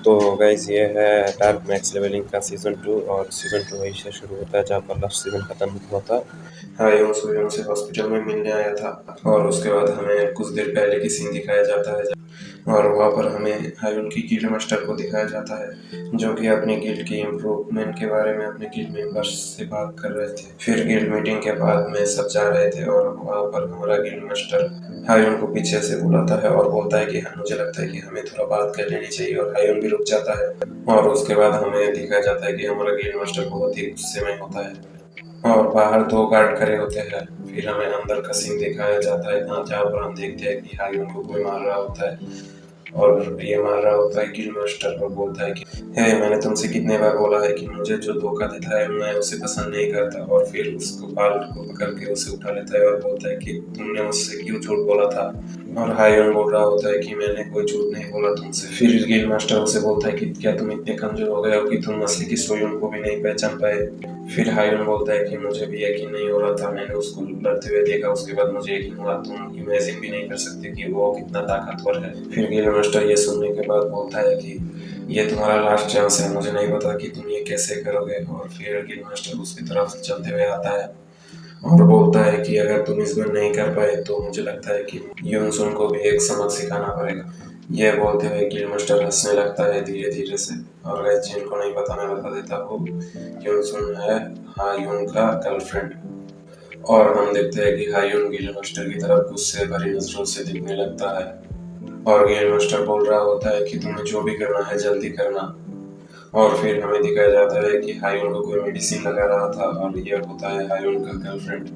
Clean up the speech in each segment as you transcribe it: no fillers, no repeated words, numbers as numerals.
तो गाइस ये है डार्क मैक्स लेवलिंग का सीज़न 2 और सीज़न 2 वहीं से शुरू होता है जहाँ पर लास्ट सीज़न खत्म हुआ था। हायोन सोयोन से हॉस्पिटल में मिलने आया था और उसके बाद हमें कुछ देर पहले की सीन दिखाया जाता है और वहाँ पर हमें हायोन की गिल्ड मास्टर को दिखाया जाता है जो कि अपनी गिल्ड की इम्प्रूवमेंट के बारे में अपने गिल्ड मेंबर्स से बात कर रहे थे। फिर गिल्ड मीटिंग के बाद में सब जा रहे थे और वहाँ पर हमारा गिल्ड मास्टर हायोन को पीछे से बुलाता है और बोलता है कि मुझे लगता है कि हमें थोड़ा बात कर लेनी चाहिए और हायोन भी रुक जाता है और उसके बाद हमें दिखाया जाता है कि हमारा गिल्ड मास्टर बहुत ही गुस्से में होता है और बाहर दो गार्ड खड़े होते हैं। फिर हमें अंदर का सीन दिखाया जाता है जहाँ पर हम देखते हैं कि हायोन को कोई मार रहा होता है और ये मार रहा होता है गिल्ड मास्टर और बोलता है कि हे मैंने तुमसे कितने बार बोला है कि मुझे जो धोखा देता है मैं उसे पसंद नहीं करता। और फिर उसको बाल को पकड़ के उसे उठा लेता है और बोलता है कि तुमने मुझसे क्यों झूठ बोला था। और हायोन बोल रहा होता है कि मैंने कोई झूठ नहीं बोला तुमसे। फिर गिल्ड मास्टर उसे बोलता है कि क्या तुम इतने कमजोर हो गए हो कि तुम असली की सोयोन को भी नहीं पहचान पाए। फिर हायोन बोलता है कि मुझे भी यकीन नहीं हो रहा था, मैंने उसको लड़ते हुए देखा उसके बाद मुझे यकीन हुआ। तुम इमेजिन भी नहीं कर सकते कि वो कितना ताकतवर है। फिर गिल्ड मास्टर ये सुनने के बाद बोलता है कि ये तुम्हारा लास्ट चांस है, मुझे नहीं पता कि तुम ये कैसे करोगे। और फिर गिल्ड मास्टर उसकी तरफ चलते हुए आता है और बोलता है कि अगर तुम इस बार नहीं कर पाए तो मुझे लगता है कि यूनसुन को भी एक सबक सिखाना पड़ेगा। ये बोलते हुए गिल्ड मास्टर हंसने लगता है धीरे धीरे से। और गाइस जिनको नहीं पता मैं बता देता हूँ, यूनसुन है हायून का गर्लफ्रेंड। और हम देखते हैं कि हायून गिल्ड मास्टर की तरफ गुस्से भरी नजरों से देखने लगता है और गिल्ड मास्टर बोल रहा होता है कि तुम्हें जो भी करना है जल्दी करना। और फिर हमें दिखाया जाता है कि हायून को कोई मेडिसिन लगा रहा था और ये होता है हायून का गर्लफ्रेंड।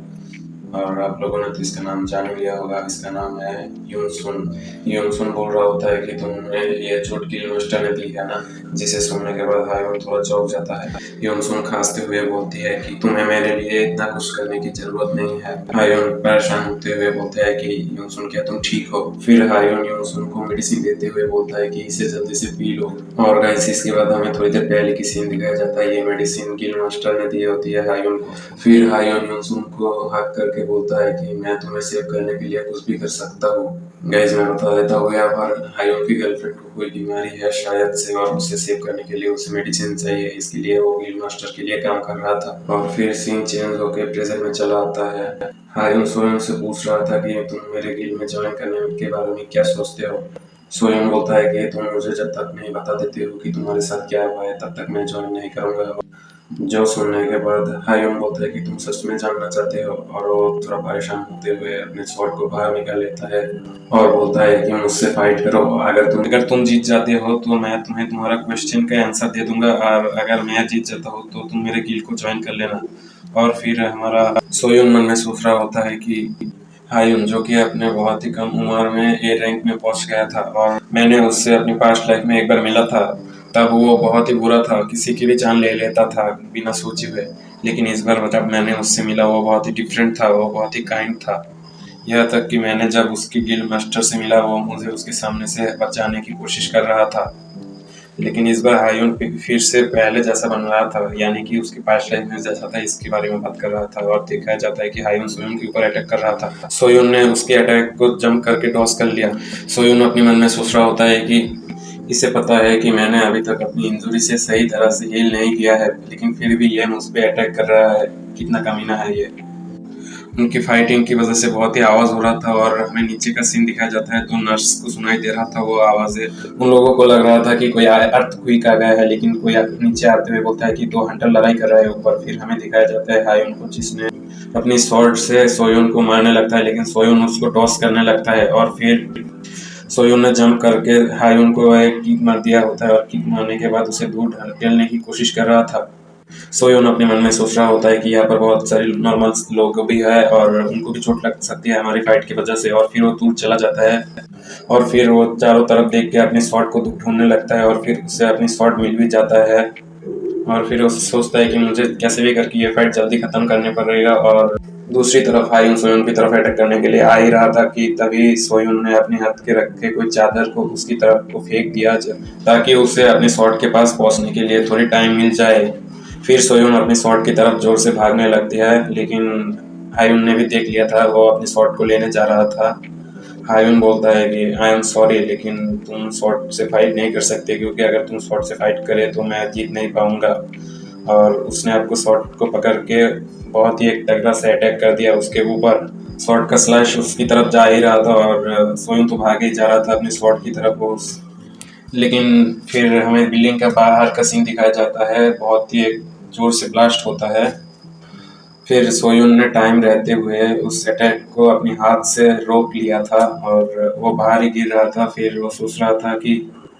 और आप लोगों ने तो इसका नाम जान ही लिया होगा, इसका नाम है यूनसुन। यूनसुन बोल रहा होता है कि तुमने ये झूठ गिल्ड मास्टर ने दी है ना, जिसे सुनने के बाद हायून थोड़ा चौंक जाता है। यूनसुन खांसते हुए बोलती है कि तुम्हें मेरे लिए इतना कुछ करने की जरूरत नहीं है। हायून परेशान होते हुए बोलता है कि यूनसुन क्या तुम ठीक हो। फिर हायून यूनसुन को मेडिसिन देते हुए बोलता है कि इसे जल्दी से पी लो। और गाइस इसके बाद हमें थोड़ी देर पहले की सीन दिखाया जाता है, ये मेडिसिन गिल्ड मास्टर ने दी होती है हायून को। फिर हायून यूनसुन को हक करके बोलता है कि मैं तुम्हें सेव करने के लिए कुछ भी कर सकता हूँ। गाइस मैं बता देता हूँ यहाँ पर हायून की गर्लफ्रेंड को कोई बीमारी है शायद से और उसे सेव करने के लिए उसे मेडिसिन चाहिए, इसके लिए वो गिल्ड मास्टर के लिए काम कर रहा था। और फिर सीन चेंज होकर प्रेजेंट में चला आता है। हायून सोयन से पूछ रहा था कि तुम मेरे गिल्ड में ज्वाइन करने के बारे में क्या सोचते हो। सोयन बोलता है कि तुम मुझे जब तक नहीं बता देते हो कि तुम्हारे साथ क्या हुआ है तब तक मैं ज्वाइन नहीं करूंगा। जो सुनने के बाद हायून बोलता है कि तुम सच में जानना चाहते हो और वो थोड़ा परेशान होते हुए अपने स्वॉर्ड को बाहर निकाल लेता है और बोलता है कि मुझसे फाइट करो, अगर तुम जीत जाते हो तो मैं तुम्हें तुम्हारा क्वेश्चन का आंसर दे दूंगा और अगर मैं जीत जाता हूँ तो तुम मेरे गिल्ड को ज्वाइन कर लेना। और फिर हमारा सोयून मन में सोच रहा होता है कि हायून जो कि अपने बहुत ही कम उम्र में ए रैंक में पहुंच गया था और मैंने उससे अपनी पास्ट लाइफ में एक बार मिला था, तब वो बहुत ही बुरा था, किसी की भी जान ले लेता था बिना सोचे हुए। लेकिन इस बार जब मैंने उससे मिला वो बहुत ही डिफरेंट था, वो बहुत ही काइंड था। यह तक कि मैंने जब उसकी गिल्ड मास्टर से मिला वो मुझे उसके सामने से बचाने की कोशिश कर रहा था। लेकिन इस बार हायून फिर से पहले जैसा बन रहा था, यानी कि उसकी पास्ट लाइफ में जैसा था इसके बारे में बात कर रहा था। और दिखाया जाता है कि हायून सोयून के ऊपर अटैक कर रहा था। सोयून ने उसके अटैक को जंप करके डॉस कर लिया। सोयून अपने मन में सोच रहा होता है कि इसे पता है कि मैंने अभी तक अपनी इंजरी से सही तरह से हील नहीं किया है, लेकिन फिर भी ये मुझ पे अटैक कर रहा है, कितना कमीना है ये। उनकी फाइटिंग की वजह से बहुत ही आवाज हो रहा था और हमें नीचे का सीन दिखाया जाता है तो नर्स को सुनाई दे रहा था वो आवाजें। उन लोगों को लग रहा था कि कोई अर्थक्वेक आ गया है, लेकिन कोई नीचे आते हुए बोलता है कि दो हंटर लड़ाई कर रहे हैं ऊपर। फिर हमें दिखाया जाता है हायून को जिसने अपनी स्वॉर्ड से सोयून को मारने लगता है, लेकिन सोयून उसको टॉस करने लगता है और फिर सोयून ने जंप करके हायून को एक किक मार दिया होता है और किक मारने के बाद उसे दूर ढकेलने की कोशिश कर रहा था। सोयून अपने मन में सोच रहा होता है कि यहाँ पर बहुत सारे नॉर्मल लोग भी है और उनको भी चोट लग सकती है हमारी फाइट की वजह से। और फिर वो दूर चला जाता है और फिर वो चारों तरफ देख के अपनी शॉट को ढूंढने लगता है और फिर उसे अपनी शॉट मिल भी जाता है। और फिर वो सोचता है कि मुझे कैसे भी करके ये फाइट जल्दी खत्म करने पड़ेगा। और दूसरी तरफ हायून सोयून की तरफ अटैक करने के लिए आ ही रहा था कि तभी सोयून ने अपने हाथ के रखे कोई चादर को उसकी तरफ को फेंक दिया ताकि उसे अपने शॉट के पास पहुंचने के लिए थोड़ी टाइम मिल जाए। फिर सोयून अपनी शॉट की तरफ जोर से भागने लगती है, लेकिन हायून ने भी देख लिया था वो अपनी शॉट को लेने जा रहा था। हायुन बोलता है कि आई एम सॉरी, लेकिन तुम स्वॉर्ड से फाइट नहीं कर सकते, क्योंकि अगर तुम स्वॉर्ड से फाइट करे तो मैं जीत नहीं पाऊंगा। और उसने आपको स्वॉर्ड को पकड़ के बहुत ही एक तगड़ा से अटैक कर दिया उसके ऊपर। स्वॉर्ड का स्लैश उसकी तरफ जा ही रहा था और सोयून तो भागे ही जा रहा था अपने स्वॉर्ड की तरफ। वो लेकिन फिर हमें बिल्डिंग का बाहर का सीन दिखाया जाता है, बहुत ही एक जोर से ब्लास्ट होता है। फिर सोयून ने टाइम रहते हुए उस अटैक को अपने हाथ से रोक लिया था और वो बाहर ही गिर रहा था। फिर वो सोच रहा था कि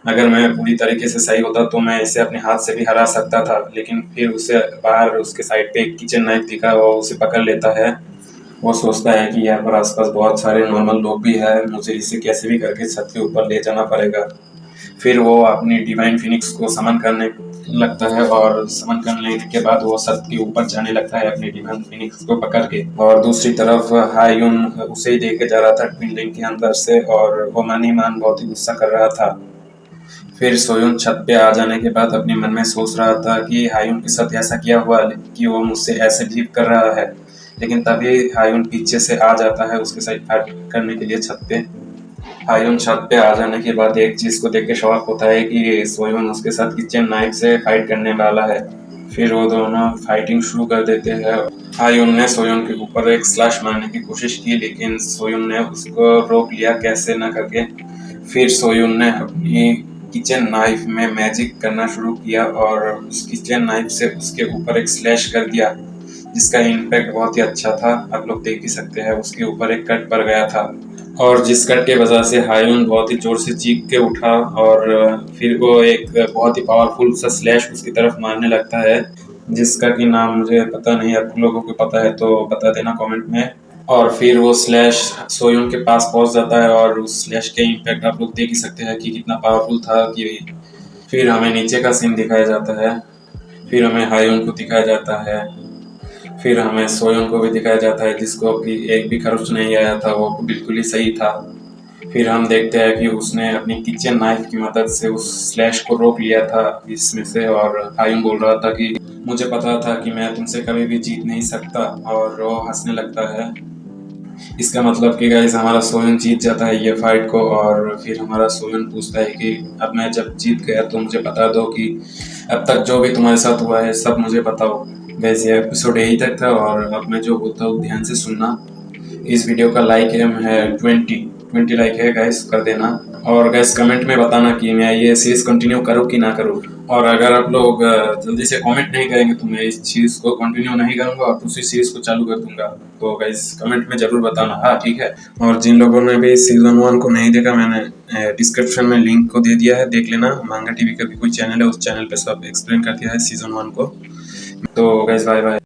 अगर मैं पूरी तरीके से सही होता तो मैं इसे अपने हाथ से भी हरा सकता था, लेकिन फिर उसे बाहर उसके साइड पे एक किचन नाइफ दिखा, वो उसे पकड़ लेता है। वो सोचता है कि यहाँ पर आसपास बहुत सारे नॉर्मल लोग भी हैं, मुझे इसे कैसे भी करके छत के ऊपर ले जाना पड़ेगा। फिर वो अपनी डिवाइन फिनिक्स को समन करने लगता है और समन करने के बाद वो छत के ऊपर जाने लगता है अपनी डिवाइन फिनिक्स को पकड़ के। और दूसरी तरफ हायुन उसे ही देखे जा रहा था बिल्डिंग के अंदर से, और वो मन ही मन बहुत ही गुस्सा कर रहा था। फिर सोयून छत पे आ जाने के बाद अपने मन में सोच रहा था कि हायुन के साथ ऐसा किया हुआ कि वो मुझसे ऐसे बिहेव कर रहा है। लेकिन तभी हायुन पीछे से आ जाता है उसके साथ फाइट करने के लिए छत पे। हायुन छत पे आ जाने के बाद एक चीज को देख के शॉक होता है कि सोयून उसके साथ किचन नाइफ से फाइट करने वाला है। फिर वो दोनों फाइटिंग शुरू कर देते हैं। हायुन ने सोयून के ऊपर एक स्लैश मारने की कोशिश की, लेकिन सोयून ने उसको रोक लिया कैसे न करके। फिर सोयून ने अपनी किचन नाइफ में मैजिक करना शुरू किया और उस किचन नाइफ से उसके ऊपर एक स्लैश कर दिया, जिसका इम्पैक्ट बहुत ही अच्छा था। आप लोग देख ही सकते हैं उसके ऊपर एक कट पड़ गया था, और जिस कट के वजह से हायुन बहुत ही जोर से चीख के उठा और फिर वो एक बहुत ही पावरफुल सा स्लैश उसकी तरफ मारने लगता है, जिसका कि नाम मुझे पता नहीं, आप लोगों को पता है तो बता देना कमेंट में। और फिर वो स्लैश सोयून के पास पहुंच जाता है और उस स्लैश के इम्पैक्ट आप लोग देख ही सकते हैं कि कितना पावरफुल था। कि फिर हमें नीचे का सीन दिखाया जाता है, फिर हमें हायुन को दिखाया जाता है, फिर हमें सोयोन को भी दिखाया जाता है जिसको कि एक भी खर्च नहीं आया था, वो बिल्कुल ही सही था। फिर हम देखते हैं कि उसने अपनी किचन नाइफ की मदद से उस स्लैश को रोक लिया था इसमें से, और हायुन बोल रहा था कि मुझे पता था कि मैं तुमसे कभी भी जीत नहीं सकता, और वो हंसने लगता है। इसका मतलब कि गाइस हमारा सोयन जीत जाता है ये फाइट को, और फिर हमारा सोयन पूछता है कि अब मैं जब जीत गया तो मुझे बता दो कि अब तक जो भी तुम्हारे साथ हुआ है सब मुझे बताओ। गाइस ये एपिसोड यही तक था, और अब मैं जो बोलता हूँ ध्यान से सुनना। इस वीडियो का लाइक एम है 20 लाइक है गाइस, कर देना। और गाइस कमेंट में बताना कि मैं ये सीरीज कंटिन्यू करूँ कि ना करूँ। और अगर आप लोग जल्दी से कमेंट नहीं करेंगे तो मैं इस चीज़ को कंटिन्यू नहीं करूँगा और दूसरी सीरीज को चालू कर दूंगा। तो गाइस कमेंट में ज़रूर बताना, हाँ ठीक है। और जिन लोगों ने भी सीजन 1 को नहीं देखा, मैंने डिस्क्रिप्शन में लिंक को दे दिया है, देख लेना। मांगा टीवी का भी कोई चैनल है, उस चैनल पे सब एक्सप्लेन कर दिया है सीजन 1 को। तो गाइस बाय बाय।